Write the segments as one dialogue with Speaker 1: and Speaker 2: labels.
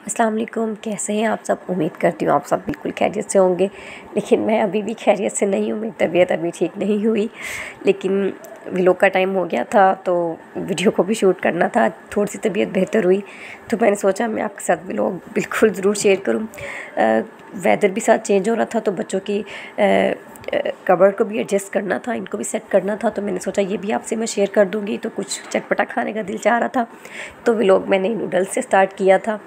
Speaker 1: अस्सलाम वालेकुम, कैसे हैं आप सब। उम्मीद करती हूँ आप सब बिल्कुल खैरियत से होंगे। लेकिन मैं अभी भी खैरियत से नहीं हूँ, मेरी तबीयत अभी ठीक नहीं हुई। लेकिन व्लॉग का टाइम हो गया था तो वीडियो को भी शूट करना था। थोड़ी सी तबीयत बेहतर हुई तो मैंने सोचा मैं आपके साथ व्लॉग बिल्कुल ज़रूर शेयर करूँ। वेदर भी साथ चेंज हो रहा था तो बच्चों की कबर्ड को भी एडजस्ट करना था, इनको भी सेट करना था, तो मैंने सोचा ये भी आपसे मैं शेयर कर दूँगी। तो कुछ चटपटा खाने का दिल चाह रहा था तो व्लॉग मैंने नूडल्स से स्टार्ट किया था।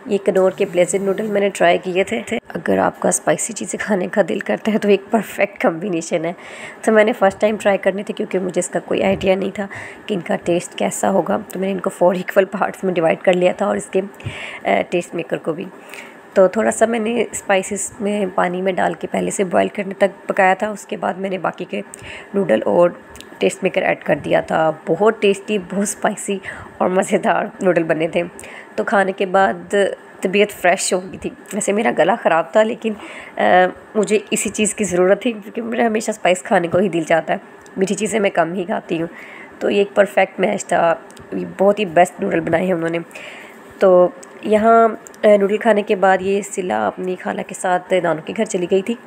Speaker 1: ये कनौर के ब्लेज़र नूडल मैंने ट्राई किए थे। अगर आपका स्पाइसी चीज़ें खाने का दिल करता है तो एक परफेक्ट कम्बिनेशन है। तो मैंने फ़र्स्ट टाइम ट्राई करने थे क्योंकि मुझे इसका कोई आइडिया नहीं था कि इनका टेस्ट कैसा होगा। तो मैंने इनको 4 इक्वल पार्ट्स में डिवाइड कर लिया था और इसके टेस्ट मेकर को भी। तो थोड़ा सा मैंने स्पाइसेस में पानी में डाल के पहले से बॉईल करने तक पकाया था। उसके बाद मैंने बाकी के नूडल और टेस्ट मेकर ऐड कर दिया था। बहुत टेस्टी, बहुत स्पाइसी और मज़ेदार नूडल बने थे। तो खाने के बाद तबीयत फ़्रेश हो गई थी। वैसे मेरा गला ख़राब था लेकिन मुझे इसी चीज़ की ज़रूरत थी क्योंकि मेरा हमेशा स्पाइस खाने को ही दिल चाहता है। मीठी चीज़ें मैं कम ही खाती हूँ। तो ये एक परफेक्ट मैच था। बहुत ही बेस्ट नूडल बनाए हैं उन्होंने। तो यहाँ नूडल खाने के बाद ये सिला अपनी खाला के साथ नानू के घर चली गई थी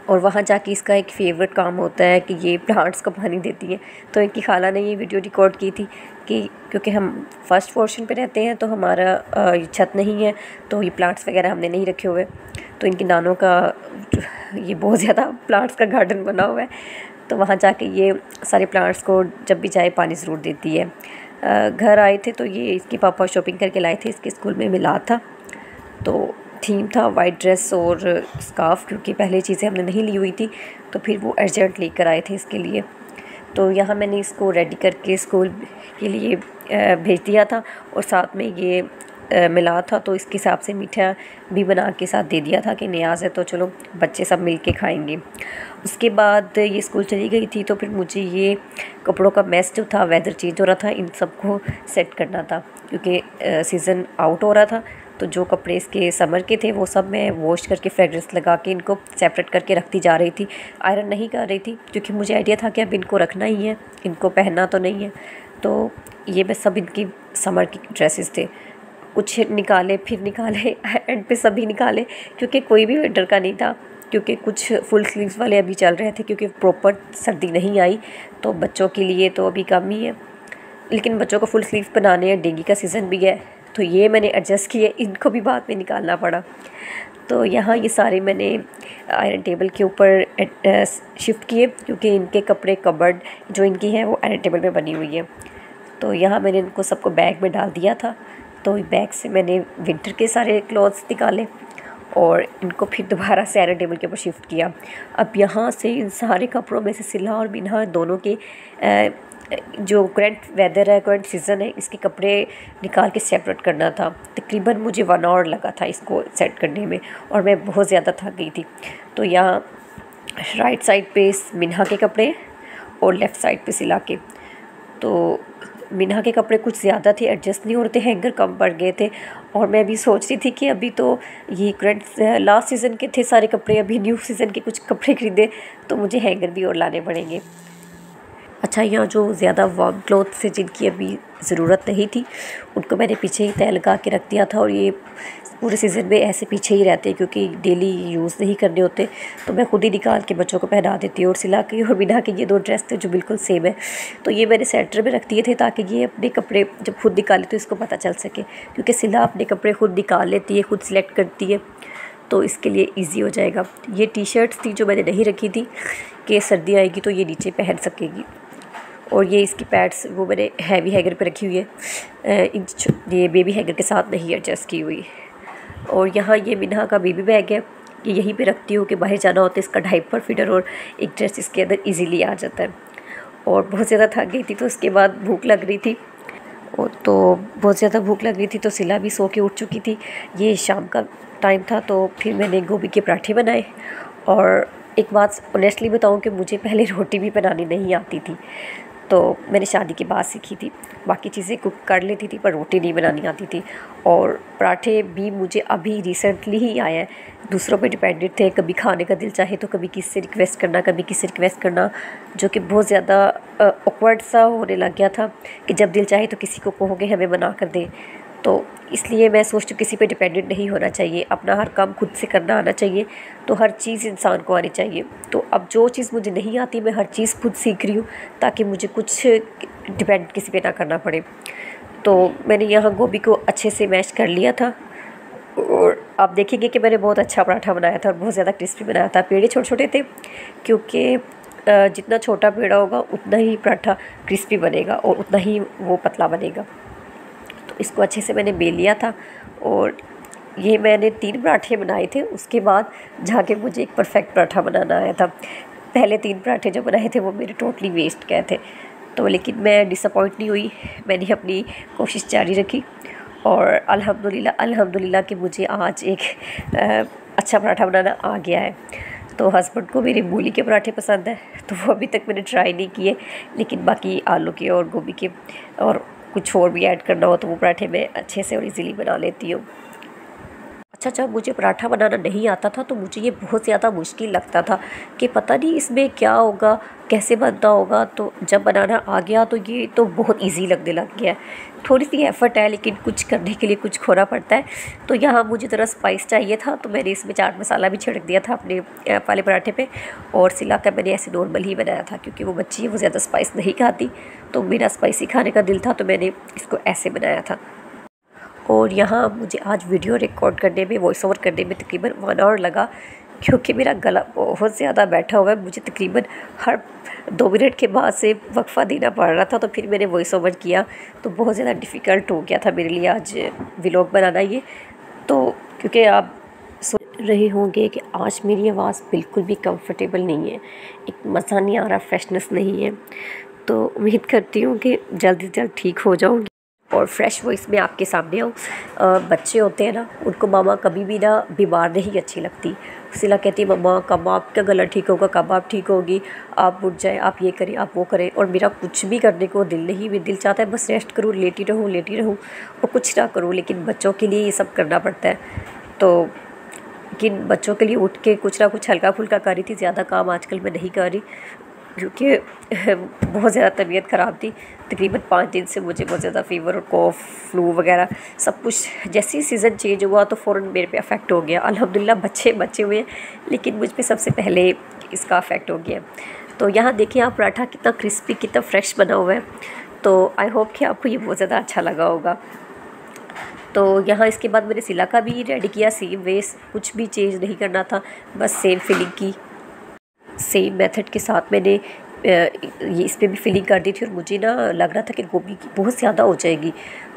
Speaker 1: और वहाँ जाके इसका एक फ़ेवरेट काम होता है कि ये प्लांट्स को पानी देती है। तो इनकी खाला ने ये वीडियो रिकॉर्ड की थी कि क्योंकि हम फर्स्ट पोर्शन पे रहते हैं तो हमारा छत नहीं है, तो ये प्लांट्स वगैरह हमने नहीं रखे हुए। तो इनकी नानों का ये बहुत ज़्यादा प्लांट्स का गार्डन बना हुआ है। तो वहाँ जाके ये सारे प्लांट्स को जब भी चाहे पानी ज़रूर देती है। घर आए थे तो ये इसके पापा शॉपिंग करके लाए थे। इसके स्कूल में मिलाद था तो थीम था वाइट ड्रेस और स्कार्फ़, क्योंकि पहले चीज़ें हमने नहीं ली हुई थी तो फिर वो अर्जेंट लेकर आए थे इसके लिए। तो यहाँ मैंने इसको रेडी करके स्कूल के लिए भेज दिया था और साथ में ये मिला था तो इसके हिसाब से मीठा भी बना के साथ दे दिया था कि न्याज़ है तो चलो बच्चे सब मिल के खाएँगे। उसके बाद ये स्कूल चली गई थी तो फिर मुझे ये कपड़ों का मैस जो था, वेदर चेंज हो रहा था, इन सबको सेट करना था क्योंकि सीज़न आउट हो रहा था। तो जो कपड़े इसके समर के थे वो सब मैं वॉश करके फ्रेगरेंस लगा के इनको सेपरेट करके रखती जा रही थी। आयरन नहीं कर रही थी क्योंकि मुझे आइडिया था कि अब इनको रखना ही है, इनको पहनना तो नहीं है। तो ये मैं सब इनकी समर की ड्रेसेस थे, कुछ निकाले फिर निकाले एंड पे सभी निकाले क्योंकि कोई भी विंटर का नहीं था। क्योंकि कुछ फुल स्लीव्स वाले अभी चल रहे थे क्योंकि प्रॉपर सर्दी नहीं आई। तो बच्चों के लिए तो अभी कम ही है, लेकिन बच्चों को फुल स्लीव्स बनाने हैं, डेंगू का सीज़न भी है तो ये मैंने एडजस्ट किए, इनको भी बाद में निकालना पड़ा। तो यहाँ ये सारे मैंने आयरन टेबल के ऊपर शिफ्ट किए क्योंकि इनके कपड़े कबर्ड जो इनकी है वो आयरन टेबल में बनी हुई है। तो यहाँ मैंने इनको सबको बैग में डाल दिया था। तो बैग से मैंने विंटर के सारे क्लॉथ्स निकाले और इनको फिर दोबारा से आयरन टेबल के ऊपर शिफ्ट किया। अब यहाँ से इन सारे कपड़ों में से सिला और बिना दोनों के जो करंट वेदर है, करंट सीज़न है, इसके कपड़े निकाल के सेपरेट करना था। तकरीबन मुझे 1 आवर लगा था इसको सेट करने में और मैं बहुत ज़्यादा थक गई थी। तो यहाँ राइट साइड पे मिन्हा के कपड़े और लेफ़्ट साइड पे सिला के। तो मिन्हा के कपड़े कुछ ज़्यादा थे, एडजस्ट नहीं हो रहे थे, हैंगर कम पड़ गए थे और मैं भी सोच रही थी कि अभी तो ये करंट लास्ट सीज़न के थे सारे कपड़े, अभी न्यू सीज़न के कुछ कपड़े खरीदे तो मुझे हैंगर भी और लाने पड़ेंगे। अच्छा, यहाँ जो ज़्यादा वार्म क्लॉथ से जिनकी अभी ज़रूरत नहीं थी उनको मैंने पीछे ही तय लगा के रख दिया था और ये पूरे सीज़न में ऐसे पीछे ही रहते हैं क्योंकि डेली यूज़ नहीं करने होते। तो मैं खुद ही निकाल के बच्चों को पहना देती हूँ। और सिला के और बिना के ये 2 ड्रेस थे जो बिल्कुल सेम है, तो ये मैंने सेंटर में रख दिए थे ताकि ये अपने कपड़े जब खुद निकाले तो इसको पता चल सके, क्योंकि सिला अपने कपड़े खुद निकाल लेती है, खुद सिलेक्ट करती है तो इसके लिए ईजी हो जाएगा। ये टी शर्ट्स थी जो मैंने नहीं रखी थी कि सर्दी आएगी तो ये नीचे पहन सकेगी। और ये इसकी पैड्स वो मैंने हैवी हैगर पे रखी हुई है, ये बेबी हैगर के साथ नहीं एडजस्ट की हुई। और यहाँ ये मिन्हा का बेबी बैग है, ये यहीं पे रखती हूँ कि बाहर जाना होता है, इसका डायपर फीडर और एक ड्रेस इसके अंदर इजीली आ जाता है। और बहुत ज़्यादा थक गई थी तो उसके बाद भूख लग रही थी बहुत ज़्यादा भूख लग रही थी तो सिला भी सो के उठ चुकी थी। ये शाम का टाइम था तो फिर मैंने गोभी के पराठे बनाए। और एक बात ऑनेस्टली बताऊँ कि मुझे पहले रोटी भी बनानी नहीं आती थी, तो मैंने शादी के बाद सीखी थी। बाकी चीज़ें कुक कर लेती थी पर रोटी नहीं बनानी आती थी। और पराठे भी मुझे अभी रिसेंटली ही आया है, दूसरों पे डिपेंडेंट थे, कभी खाने का दिल चाहे तो कभी किसी से रिक्वेस्ट करना, कभी किसी से रिक्वेस्ट करना, जो कि बहुत ज़्यादा ऑकवर्ड सा होने लग गया था कि जब दिल चाहे तो किसी को कहोगे हमें बना कर दे। तो इसलिए मैं सोचती हूँ किसी पे डिपेंडेंट नहीं होना चाहिए, अपना हर काम खुद से करना आना चाहिए। तो हर चीज़ इंसान को आनी चाहिए। तो अब जो चीज़ मुझे नहीं आती मैं हर चीज़ खुद सीख रही हूँ, ताकि मुझे कुछ डिपेंड किसी पे ना करना पड़े। तो मैंने यहाँ गोभी को अच्छे से मैश कर लिया था, और आप देखेंगे कि मैंने बहुत अच्छा पराठा बनाया था और बहुत ज़्यादा क्रिस्पी बनाया था। पेड़े छोटे छोटे थे, क्योंकि जितना छोटा पेड़ा होगा उतना ही पराठा क्रिस्पी बनेगा और उतना ही वो पतला बनेगा। तो इसको अच्छे से मैंने बेल लिया था, और ये मैंने 3 पराठे बनाए थे। उसके बाद जाके मुझे एक परफेक्ट पराठा बनाना आया था। पहले 3 पराठे जो बनाए थे वो मेरे टोटली वेस्ट गए थे। तो लेकिन मैं डिसअपॉइंट नहीं हुई, मैंने अपनी कोशिश जारी रखी, और अल्हम्दुलिल्लाह कि मुझे आज एक अच्छा पराठा बनाना आ गया है। तो हस्बैंड को मेरे मूली के पराठे पसंद है, तो वो अभी तक मैंने ट्राई नहीं किए, लेकिन बाकी आलू के और गोभी के और कुछ और भी ऐड करना हो तो वो पराठे मैं अच्छे से और इजीली बना लेती हूँ। अच्छा, जब मुझे पराठा बनाना नहीं आता था तो मुझे ये बहुत ज़्यादा मुश्किल लगता था कि पता नहीं इसमें क्या होगा, कैसे बनता होगा। तो जब बनाना आ गया तो ये तो बहुत इजी लगने लग गया है। थोड़ी सी एफ़र्ट है, लेकिन कुछ करने के लिए कुछ खोना पड़ता है। तो यहाँ मुझे ज़रा स्पाइस चाहिए था, तो मैंने इसमें चाट मसाला भी छिड़क दिया था अपने वाले पराठे पे, और सिला कर मैंने ऐसे नॉर्मल ही बनाया था, क्योंकि वो बच्ची है वो ज़्यादा स्पाइस नहीं खाती। तो मेरा स्पाइसी खाने का दिल था, तो मैंने इसको ऐसे बनाया था। और यहाँ मुझे आज वीडियो रिकॉर्ड करने में, वॉइस ओवर करने में तकरीबन 1 आवर लगा, क्योंकि मेरा गला बहुत ज़्यादा बैठा हुआ है। मुझे तकरीबन हर 2 मिनट के बाद से वक्फ़ा देना पड़ रहा था। तो फिर मैंने वॉइस ओवर किया, तो बहुत ज़्यादा डिफ़िकल्ट हो गया था मेरे लिए आज व्लॉग बनाना ये। तो क्योंकि आप सुन रहे होंगे कि आज मेरी आवाज़ बिल्कुल भी कंफर्टेबल नहीं है, एक मज़ा नहीं आ रहा, फ्रेशनेस नहीं है। तो उम्मीद करती हूँ कि जल्द से जल्द ठीक हो जाऊँगी और फ्रेश वॉइस में आपके सामने आऊँ। बच्चे होते हैं ना, उनको मामा कभी भी ना बीमार नहीं अच्छी लगती। सिला कहती है मम्मा कब आपका गला ठीक होगा, कब आप ठीक होगी, आप उठ जाए, आप ये करें, आप वो करें। और मेरा कुछ भी करने को दिल नहीं, मेरा दिल चाहता है बस रेस्ट करूँ, लेटी रहूँ और कुछ ना करूँ। लेकिन बच्चों के लिए ये सब करना पड़ता है। तो लेकिन बच्चों के लिए उठ के कुछ ना कुछ हल्का फुल्का कर रही थी, ज़्यादा काम आजकल मैं नहीं कर रही, क्योंकि बहुत ज़्यादा तबीयत ख़राब थी। तकरीबन 5 दिन से मुझे बहुत ज़्यादा फ़ीवर और कॉफ़, फ्लू वगैरह सब कुछ। जैसे ही सीज़न चेंज हुआ तो फ़ौरन मेरे पे अफेक्ट हो गया। अल्हम्दुलिल्लाह बच्चे बचे हुए हैं, लेकिन मुझ पे सबसे पहले इसका अफेक्ट हो गया। तो यहाँ देखिए आप, पराठा कितना क्रिस्पी, कितना फ्रेश बना हुआ है। तो आई होप कि आपको ये बहुत ज़्यादा अच्छा लगा होगा। तो यहाँ इसके बाद मैंने सिला का भी रेडी किया सेम वे, कुछ भी चेंज नहीं करना था, बस सेम फिलिंग की, सेम मेथड के साथ मैंने ये इस पर भी फिलिंग कर दी थी। और मुझे ना लग रहा था कि गोभी की बहुत ज़्यादा हो जाएगी,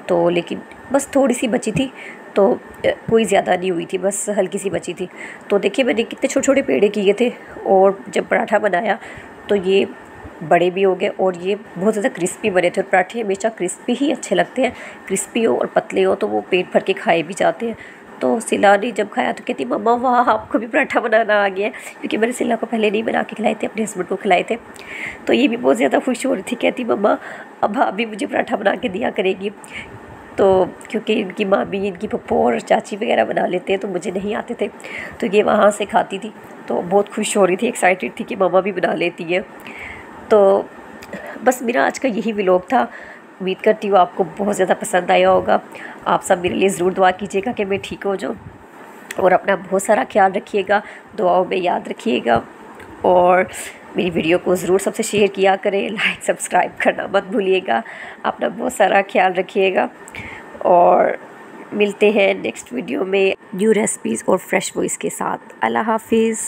Speaker 1: तो लेकिन बस थोड़ी सी बची थी, तो कोई ज़्यादा नहीं हुई थी, बस हल्की सी बची थी। तो देखिए मैंने कितने छोटे छोटे पेड़े किए थे, और जब पराठा बनाया तो ये बड़े भी हो गए और ये बहुत ज़्यादा क्रिस्पी बने थे। और पराठे हमेशा क्रिस्पी ही अच्छे लगते हैं, क्रिस्पी हो और पतले हो तो वो पेट भर के खाए भी जाते हैं। तो सिला ने जब खाया तो कहती मम्मा वाह आपको भी पराठा बनाना आ गया है, क्योंकि मैंने सिला को पहले नहीं बना के खिलाए थे, अपने हस्बैंड को खिलाए थे। तो ये भी बहुत ज़्यादा खुश हो रही थी, कहती मम्मा अब भाभी मुझे पराठा बना के दिया करेगी। तो क्योंकि इनकी मामी, इनकी पप्पू और चाची वगैरह बना लेते हैं, तो मुझे नहीं आते थे, तो ये वहाँ से खाती थी। तो बहुत खुश हो रही थी, एक्साइटेड थी कि मम्मा भी बना लेती है। तो बस मेरा आज का यही व्लॉग था। उम्मीद करती हूँ आपको बहुत ज़्यादा पसंद आया होगा। आप सब मेरे लिए ज़रूर दुआ कीजिएगा कि मैं ठीक हो जाऊँ, और अपना बहुत सारा ख्याल रखिएगा, दुआओं में याद रखिएगा। और मेरी वीडियो को ज़रूर सबसे शेयर किया करें, लाइक सब्सक्राइब करना मत भूलिएगा। अपना बहुत सारा ख्याल रखिएगा, और मिलते हैं नेक्स्ट वीडियो में न्यू रेसिपीज़ और फ्रेश वॉइस के साथ। अल्लाह हाफिज़।